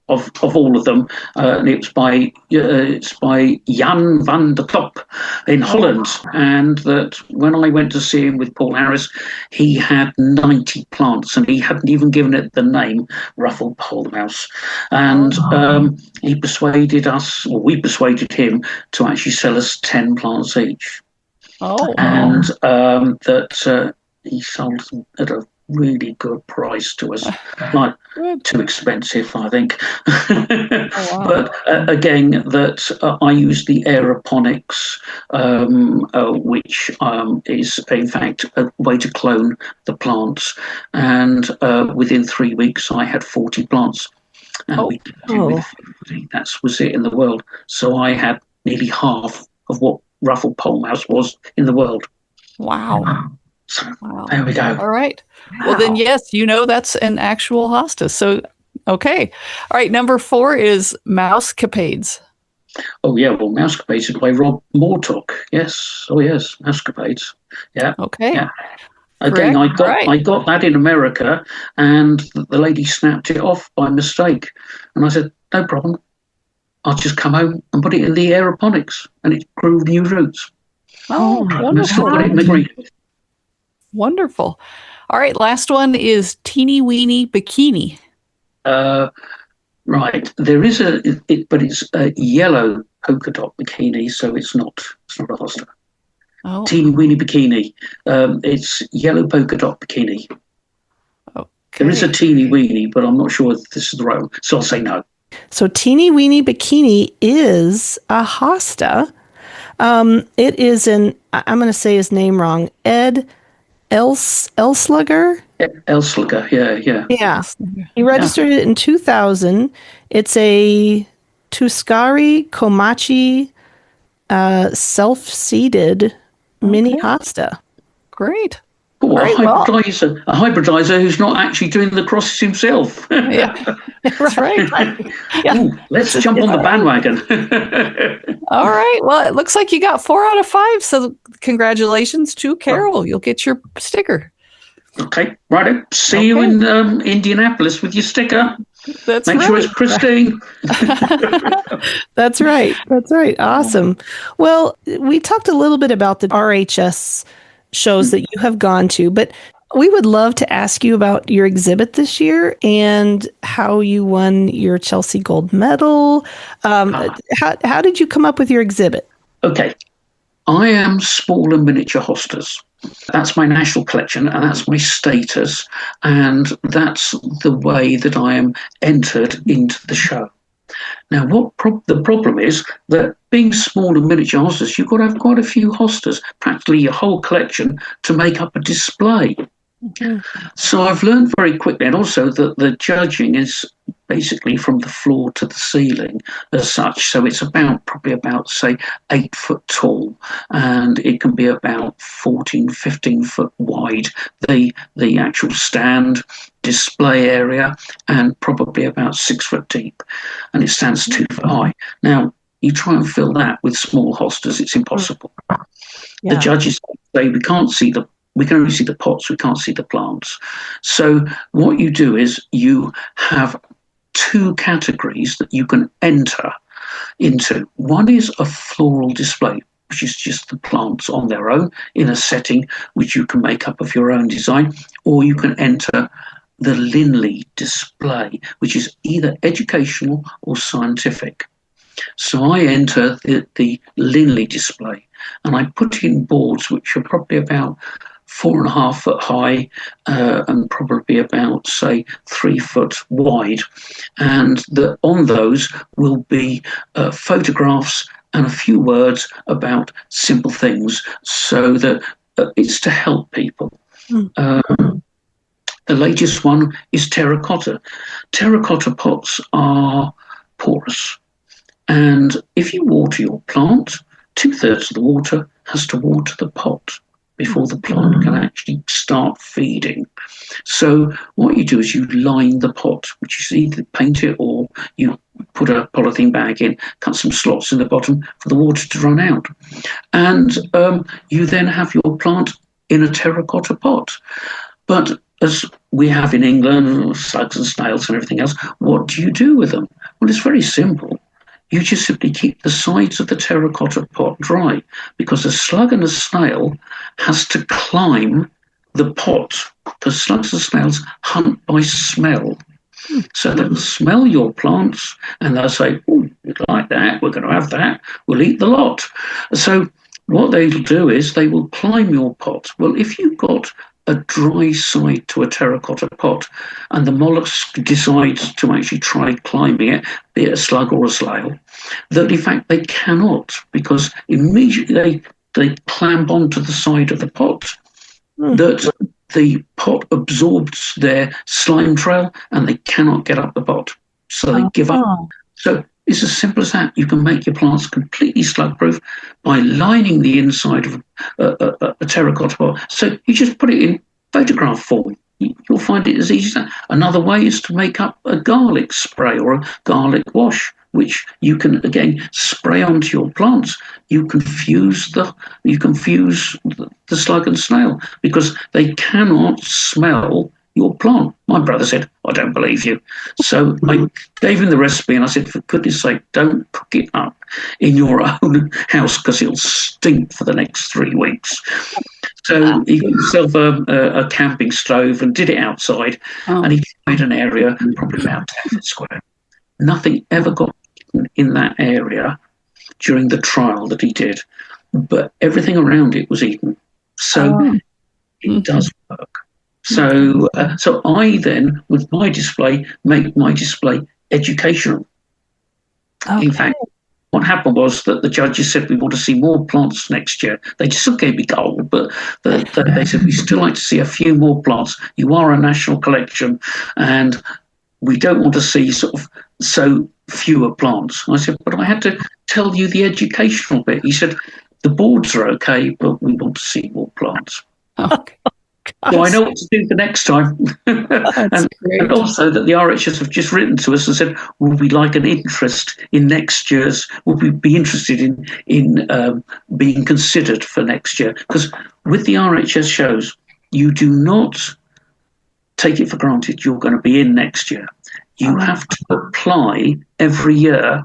of all of them. And it's by Jan van der Top in Holland. And that when I went to see him with Paul Harris, he had 90 plants, and he hadn't even given it the name Ruffled Pole Mouse. And we persuaded him to actually sell us 10 plants each. And that he sold them at a really good price to us. Like too expensive, I think. But again, that I use the aeroponics, which is in fact a way to clone the plants. And within 3 weeks, I had 40 plants. And we did it with 50. That was it in the world. So I had nearly half of what Ruffled Pole Mouse was in the world. Wow. So there we go. All right. Wow. Well, then, yes, that's an actual hosta. So, okay. All right. Number 4 is Mousecapades. Oh, yeah. Well, Mousecapades is by Rob Mortock. Yes. Oh, yes. Mousecapades. Yeah. Okay. Yeah. Again, I got that in America, and the lady snapped it off by mistake. And I said, no problem. I'll just come home and put it in the aeroponics, and it grew new roots. Oh, wonderful. Put it in the green. Wonderful. All right, last one is Teeny Weeny Bikini. Right. There is but it's a yellow polka dot bikini, so it's not a hosta. Oh. Teeny Weeny Bikini. It's yellow polka dot bikini. Okay. There is a teeny weeny, but I'm not sure if this is the right one, so I'll say no. So Teeny Weeny Bikini is a hosta. It is I'm going to say his name wrong, Ed Elslugger? Elslugger, yeah. Yeah. He registered it in 2000. It's a Tuscari Komachi self-seeded mini hosta. Great. Oh, a hybridizer who's not actually doing the crosses himself. Yeah, that's right. Yeah. Ooh, let's jump on the bandwagon. All right. Well, it looks like you got 4 out of 5. So congratulations to Carol. You'll get your sticker. Okay, right. See you in Indianapolis with your sticker. Make sure it's pristine. That's right. Awesome. Well, we talked a little bit about the RHS shows that you have gone to, but We would love to ask you about your exhibit this year and how you won your Chelsea Gold Medal. How did you come up with your exhibit? Okay, I am small and miniature hostas. That's my national collection and that's my status. And that's the way that I am entered into the show. Now, the problem is that being small and miniature hostas, you've got to have quite a few hostas, practically your whole collection, to make up a display. Mm-hmm. So I've learned very quickly, and also that the judging is basically from the floor to the ceiling as such. So it's probably about, say, 8 foot tall, and it can be about 14, 15 foot wide, the actual stand display area, and probably about 6 foot deep, and it stands 2 foot high. Now, you try and fill that with small hostas, it's impossible. Yeah. The judges say we can only see the pots, we can't see the plants. So what you do is you have two categories that you can enter into. One is a floral display, which is just the plants on their own in a setting which you can make up of your own design, or you can enter the Linley display, which is either educational or scientific. So I enter the Linley display, and I put in boards which are probably about 4.5 foot high and probably about, say, 3 foot wide. And on those will be photographs and a few words about simple things, so that it's to help people. The latest one is terracotta. Terracotta pots are porous. And if you water your plant, 2/3 of the water has to water the pot before the plant can actually start feeding. So what you do is you line the pot, which is either paint it or you put a polythene bag in, cut some slots in the bottom for the water to run out. And you then have your plant in a terracotta pot. But as we have in England, slugs and snails and everything else, what do you do with them? Well, it's very simple. You just simply keep the sides of the terracotta pot dry, because a slug and a snail has to climb the pot, because slugs and snails hunt by smell. So they'll smell your plants and they'll say, oh, we'd like that, we're going to have that, we'll eat the lot. So what they'll do is they will climb your pot. Well, if you've got a dry side to a terracotta pot and the mollusk decides to actually try climbing it, be it a slug or a snail, that in fact they cannot, because immediately they clamp onto the side of the pot, that the pot absorbs their slime trail and they cannot get up the pot. So they give up. So it's as simple as that. You can make your plants completely slug-proof by lining the inside of a terracotta pot. So you just put it in photograph form. You'll find it as easy as that. Another way is to make up a garlic spray or a garlic wash, which you can again spray onto your plants. You can fuse the slug and snail, because they cannot smell your plant. My brother said, I don't believe you. So I gave him the recipe and I said, for goodness sake, don't cook it up in your own house, because it'll stink for the next 3 weeks. So he got himself a camping stove and did it outside, and he tried an area probably about 10 foot square. Nothing ever got eaten in that area during the trial that he did, but everything around it was eaten. So it does work. So I then, with my display, make my display educational. In fact, what happened was that the judges said, we want to see more plants next year. They just gave me gold, but they said, we still like to see a few more plants. You are a national collection, and we don't want to see sort of so fewer plants. I said, but I had to tell you the educational bit. He said, the boards are okay, but we want to see more plants. Okay. So I know what to do the next time. and also that the RHS have just written to us and said, would we like an interest in next year's, would we be interested in being considered for next year? Because with the RHS shows, you do not take it for granted you're going to be in next year. You have to apply every year,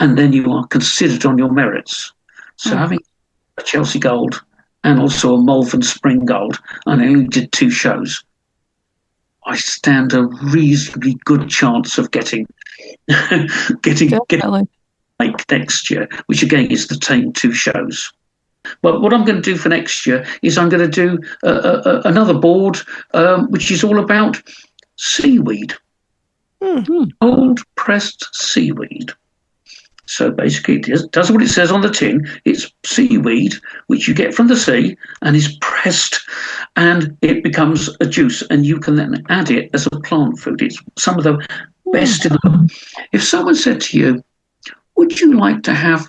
and then you are considered on your merits. So having a Chelsea Gold and also a Malvern Spring Gold, and I only did 2 shows, I stand a reasonably good chance of getting next year, which again is the same 2 shows. But what I'm going to do for next year is I'm going to do another board which is all about seaweed, cold pressed seaweed. So basically, it does what it says on the tin. It's seaweed, which you get from the sea and is pressed, and it becomes a juice, and you can then add it as a plant food. It's some of the best in the world. If someone said to you, would you like to have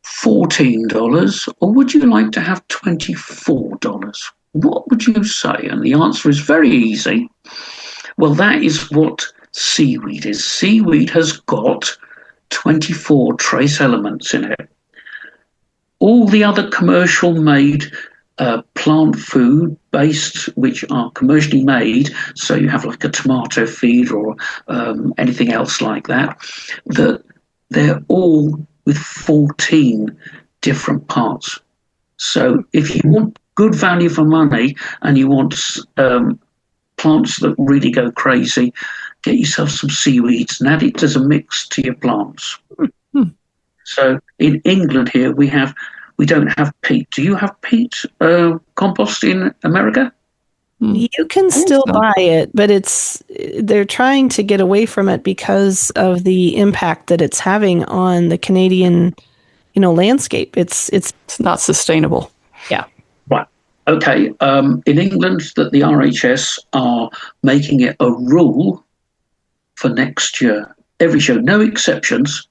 $14 or would you like to have $24? What would you say? And the answer is very easy. Well, that is what seaweed is. Seaweed has got 24 trace elements in it. All the other commercial made plant food based, which are commercially made, so you have like a tomato feed or anything else like that, that they're all with 14 different parts. So if you want good value for money and you want plants that really go crazy, get yourself some seaweeds and add it as a mix to your plants. So in England here, we don't have peat. Do you have peat compost in America? You can still buy it, but they're trying to get away from it because of the impact that it's having on the Canadian, landscape. It's not sustainable. Yeah. Right. Okay. In England, that the RHS are making it a rule for next year, every show, no exceptions,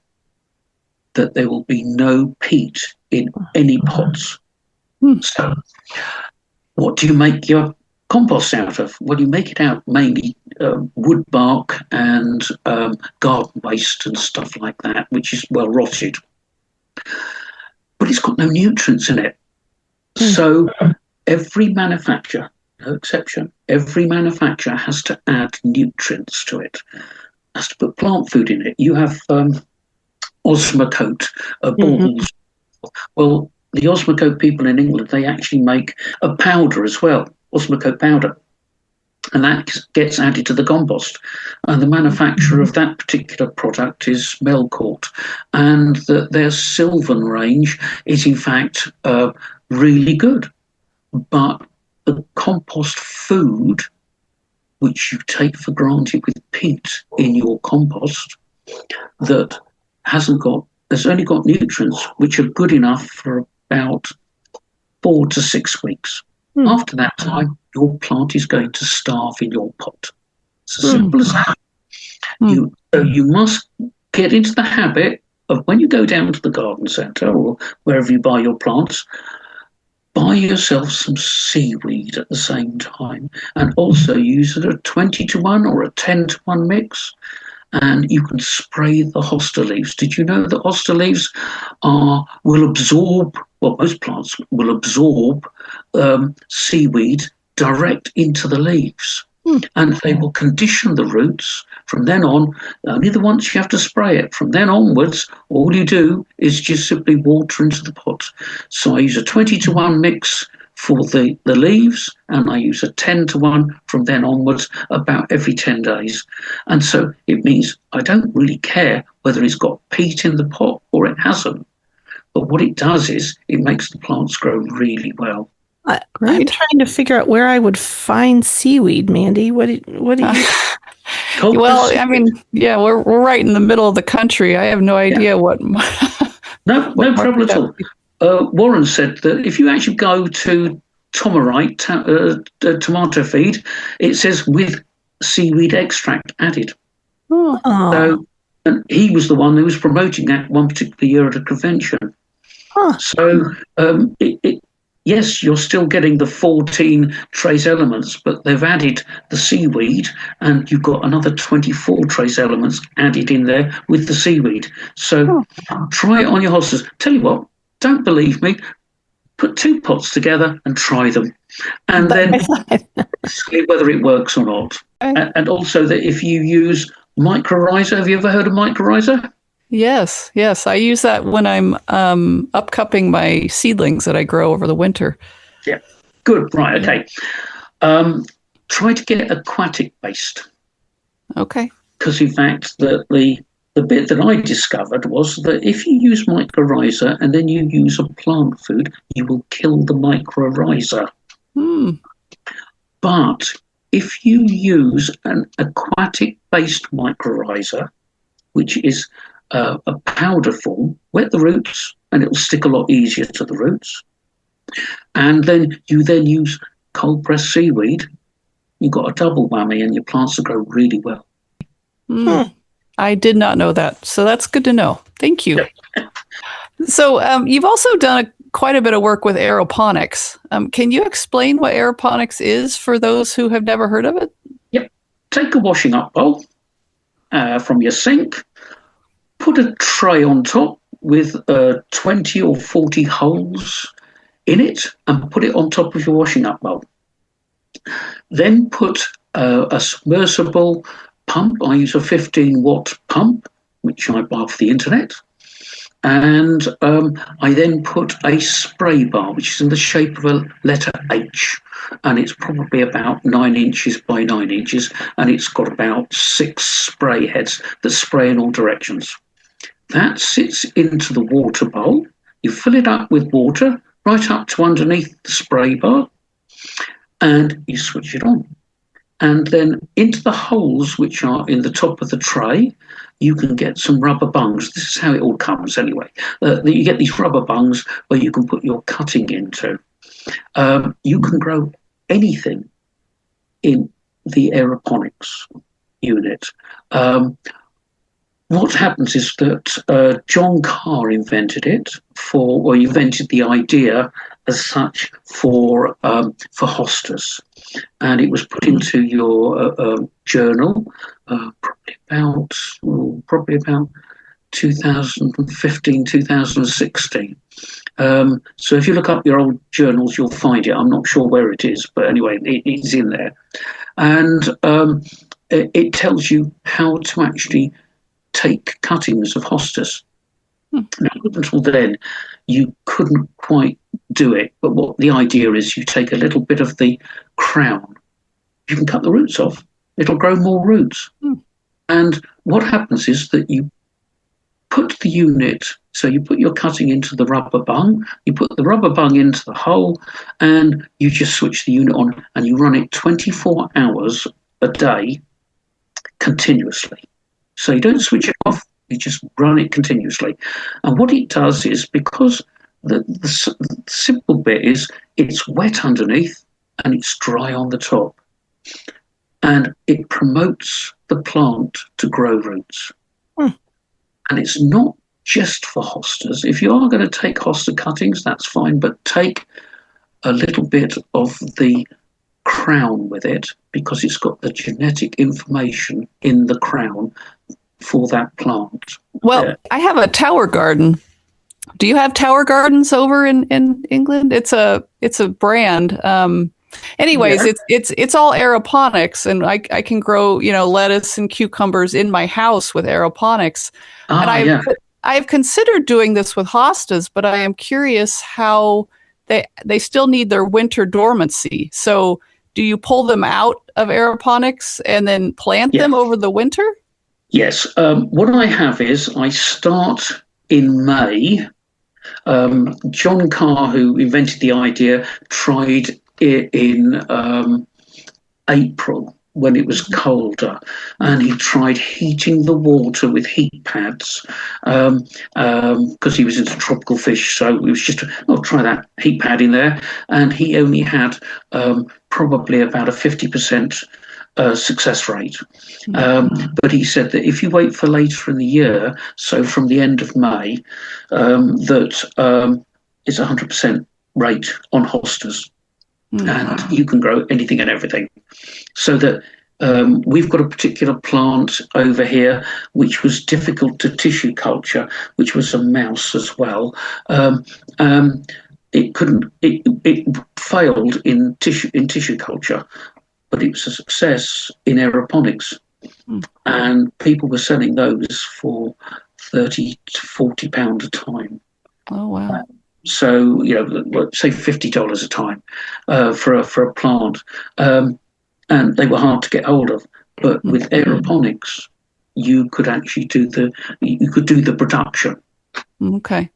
that there will be no peat in any pots. So what do you make your compost out of? Well, you make it out mainly wood bark and garden waste and stuff like that, which is well rotted. But it's got no nutrients in it. So every manufacturer, no exception, every manufacturer has to add nutrients to it, has to put plant food in it. You have Osmocote balls. Well, the Osmocote people in England, they actually make a powder as well, Osmocote powder, and that gets added to the compost. And the manufacturer of that particular product is Melcourt, and their Sylvan range is in fact really good. But the compost food, which you take for granted with peat in your compost, that has only got nutrients which are good enough for about 4 to 6 weeks. After that time, your plant is going to starve in your pot. It's as simple as that. You must get into the habit of, when you go down to the garden centre or wherever you buy your plants, buy yourself some seaweed at the same time, and also use it a 20-to-1 or a 10-to-1 mix. And you can spray the hosta leaves. Did you know that hosta leaves will absorb, well, most plants will absorb seaweed direct into the leaves. And they will condition the roots. From then on, only the once you have to spray it. From then onwards, all you do is just simply water into the pot. So I use a 20-to-1 mix for the leaves, and I use a 10-to-1 from then onwards about every 10 days. And so it means I don't really care whether it's got peat in the pot or it hasn't. But what it does is it makes the plants grow really well. I'm trying to figure out where I would find seaweed, Mandy. What do you... Well, I mean, yeah, we're right in the middle of the country. I have no idea what... No problem at all. Warren said that if you actually go to Tomarite tomato feed, it says with seaweed extract added. So, and he was the one who was promoting that one particular year at a convention. So yes, you're still getting the 14 trace elements, but they've added the seaweed, and you've got another 24 trace elements added in there with the seaweed. So try it on your hostas. Tell you what, don't believe me, put 2 pots together and try them, and then see whether it works or not. And also that if you use mycorrhiza, have you ever heard of mycorrhiza? Yes, yes. I use that when I'm upcupping my seedlings that I grow over the winter. Yeah. Good. Right. Yeah. Okay. Try to get aquatic based. Okay. Because in fact the bit that I discovered was that if you use mycorrhiza and then you use a plant food, you will kill the mycorrhiza. Hmm. But if you use an aquatic based mycorrhiza, which is a powder form, wet the roots and it will stick a lot easier to the roots. And then you use cold pressed seaweed, you've got a double whammy and your plants will grow really well. Hmm. I did not know that. So that's good to know. Thank you. So you've also done quite a bit of work with aeroponics. Can you explain what aeroponics is for those who have never heard of it? Yep. Take a washing up bowl from your sink, put a tray on top with 20 or 40 holes in it and put it on top of your washing up bowl. Then put a submersible pump. I use a 15-watt pump, which I buy off the internet. And I then put a spray bar, which is in the shape of a letter H. And it's probably about 9 inches by 9 inches. And it's got about 6 spray heads that spray in all directions. That sits into the water bowl. You fill it up with water right up to underneath the spray bar. And you switch it on. And then into the holes which are in the top of the tray, you can get some rubber bungs. This is how it all comes anyway. You get these rubber bungs where you can put your cutting into. You can grow anything in the aeroponics unit. What happens is that John Carr invented it invented the idea as such for hostas. And it was put into your journal probably about 2015, 2016. So if you look up your old journals, you'll find it. I'm not sure where it is, but anyway, it's in there. And it tells you how to actually take cuttings of hostas. Now, up until then, you couldn't quite do it. But what the idea is, you take a little bit of the crown, you can cut the roots off. It'll grow more roots. And what happens is that you put the unit, so you put your cutting into the rubber bung, you put the rubber bung into the hole, and you just switch the unit on and you run it 24 hours a day continuously. So you don't switch it off, you just run it continuously. And what it does is, because the simple bit is it's wet underneath and it's dry on the top. And it promotes the plant to grow roots. And it's not just for hostas. If you are going to take hosta cuttings, that's fine, but take a little bit of the crown with it, because it's got the genetic information in the crown for that plant. Well, I have a tower garden. Do you have tower gardens over in England? It's a brand. Anyways, yeah. It's all aeroponics, and I can grow lettuce and cucumbers in my house with aeroponics. And I've considered doing this with hostas, but I am curious how they still need their winter dormancy. So do you pull them out of aeroponics and then plant them over the winter? Yes. What I have is I start in May. John Carr, who invented the idea, tried it in April when it was colder, and he tried heating the water with heat pads because he was into tropical fish. So it was just, try that heat pad in there. And he only had probably about a 50% success rate. But he said that if you wait for later in the year, so from the end of May, that it's 100% rate on hostas. And you can grow anything and everything. So that we've got a particular plant over here which was difficult to tissue culture, which was a mouse as well. It failed in tissue culture, but it was a success in aeroponics. And people were selling those for 30 to 40 pound a time. Oh, wow. So, say $50 a time for a plant. And they were hard to get hold of. But with aeroponics, you could actually do the production. Okay.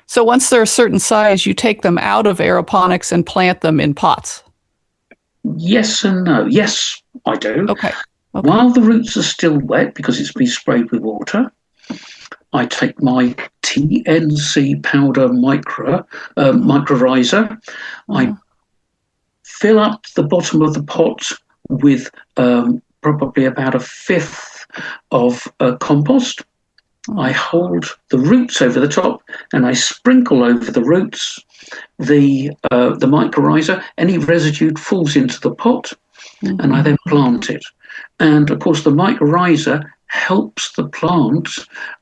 So once they're a certain size, you take them out of aeroponics and plant them in pots. Yes and no. Yes, I do. Okay. While the roots are still wet because it's been sprayed with water, I take my TNC powder mycorrhiza. I fill up the bottom of the pot with probably about a fifth of compost. I hold the roots over the top and I sprinkle over the roots the mycorrhiza. Any residue falls into the pot, and I then plant it. And of course, the mycorrhiza helps the plant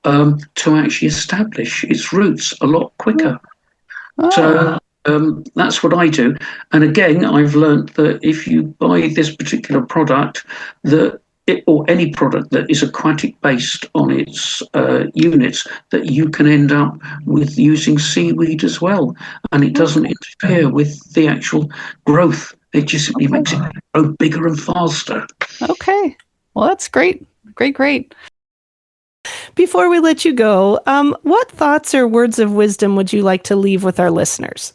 to actually establish its roots a lot quicker. So that's what I do. And again, I've learned that if you buy this particular product, or any product that is aquatic based on its units, that you can end up with using seaweed as well. And it doesn't interfere with the actual growth. It just simply makes it grow bigger and faster. Okay. Well, that's great. Great. Before we let you go, what thoughts or words of wisdom would you like to leave with our listeners?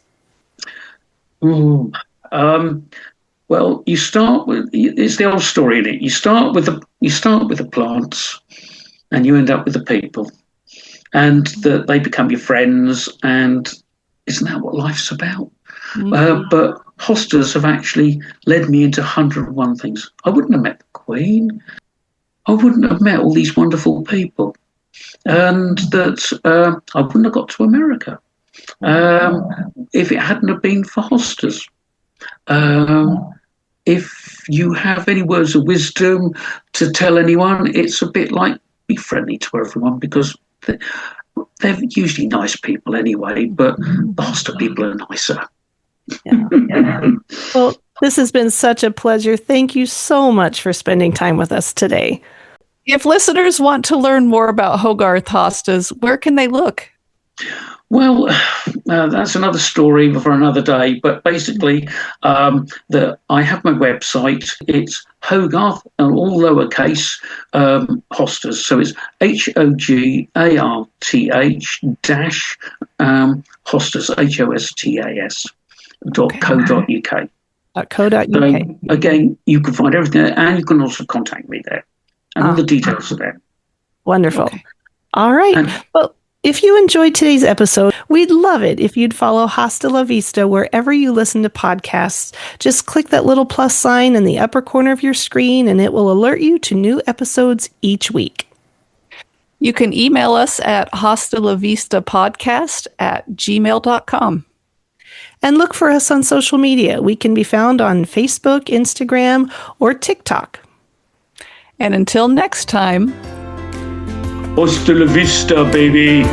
Well, you start with, it's the old story, isn't it? You start with the plants, and you end up with the people, and they become your friends. And isn't that what life's about? But Hostas have actually led me into 101 things. I wouldn't have met the Queen. I wouldn't have met all these wonderful people, and that I wouldn't have got to America if it hadn't have been for Hostas. If you have any words of wisdom to tell anyone, it's a bit like be friendly to everyone, because they're usually nice people anyway, but the Hosta people are nicer. Yeah. Well, this has been such a pleasure. Thank you so much for spending time with us today. If listeners want to learn more about Hogarth hostas, where can they look? Well, that's another story for another day. But basically, I have my website. It's Hogarth, and all lowercase, Hostas. So it's HOGARTH dash Hostas, HOSTAS.co.uk. .co.uk. So again, you can find everything there, and you can also contact me there. And all the details are there. Wonderful. Okay. All right. Well, if you enjoyed today's episode, we'd love it if you'd follow Hosta La Vista wherever you listen to podcasts. Just click that little plus sign in the upper corner of your screen, and it will alert you to new episodes each week. You can email us at hostalavistapodcast@gmail.com. And look for us on social media. We can be found on Facebook, Instagram, or TikTok. And until next time, Hosta La Vista, baby.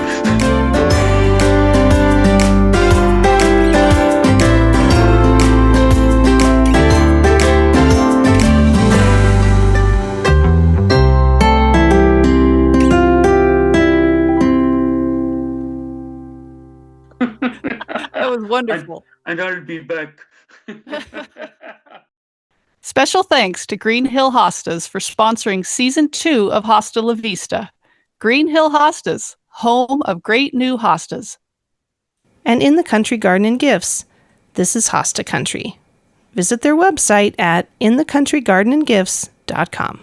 that was wonderful. And I'll be back. Special thanks to Green Hill Hostas for sponsoring Season 2 of Hosta La Vista. Green Hill Hostas, home of great new hostas. And In the Country Garden and Gifts. This is Hosta Country. Visit their website at inthecountrygardenandgifts.com.